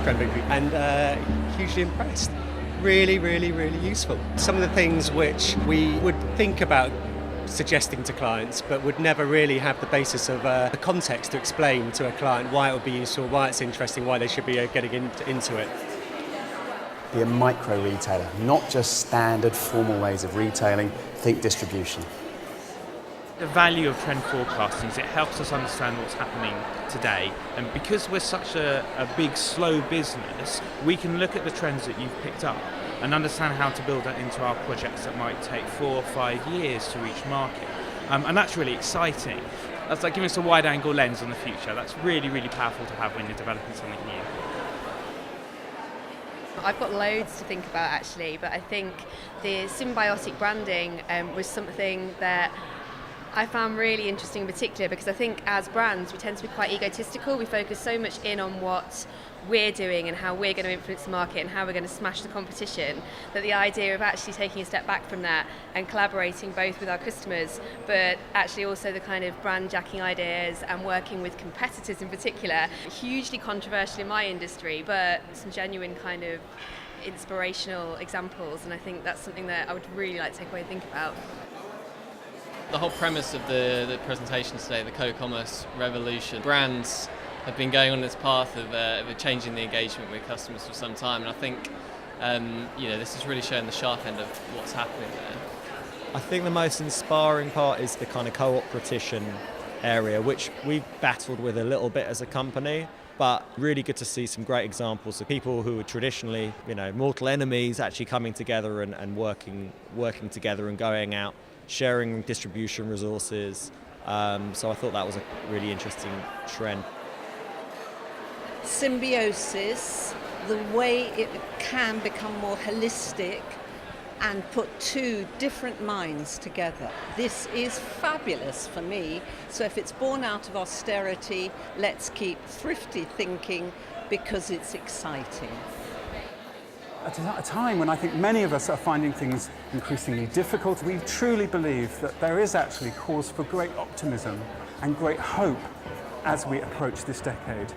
incredibly and hugely impressed. Really, really, really useful. Some of the things which we would think about suggesting to clients but would never really have the basis of the context to explain to a client why it would be useful, why it's interesting, why they should be getting into it. Be a micro retailer, not just standard formal ways of retailing. Think distribution. The value of trend forecasting is it helps us understand what's happening today, and because we're such a big, slow business, we can look at the trends that you've picked up and understand how to build that into our projects that might take 4 or 5 years to reach market. And that's really exciting. That's like giving us a wide-angle lens on the future. That's really, really powerful to have when you're developing something new. I've got loads to think about actually, but I think the symbiotic branding was something that I found really interesting in particular, because I think as brands we tend to be quite egotistical. We focus so much in on what we're doing and how we're going to influence the market and how we're going to smash the competition, that the idea of actually taking a step back from that and collaborating both with our customers but actually also the kind of brand jacking ideas and working with competitors in particular, hugely controversial in my industry, but some genuine kind of inspirational examples, and I think that's something that I would really like to take away and think about. The whole premise of the presentation today, the co-commerce revolution, brands have been going on this path of changing the engagement with customers for some time, and I think this is really showing the sharp end of what's happening there. I think the most inspiring part is the kind of co-opetition area, which we've battled with a little bit as a company, but really good to see some great examples of people who are traditionally, mortal enemies actually coming together and working together and going out, sharing distribution resources. So I thought that was a really interesting trend. Symbiosis, the way it can become more holistic and put two different minds together. This is fabulous for me. So if it's born out of austerity, let's keep thrifty thinking because it's exciting. At a time when I think many of us are finding things increasingly difficult, we truly believe that there is actually cause for great optimism and great hope as we approach this decade.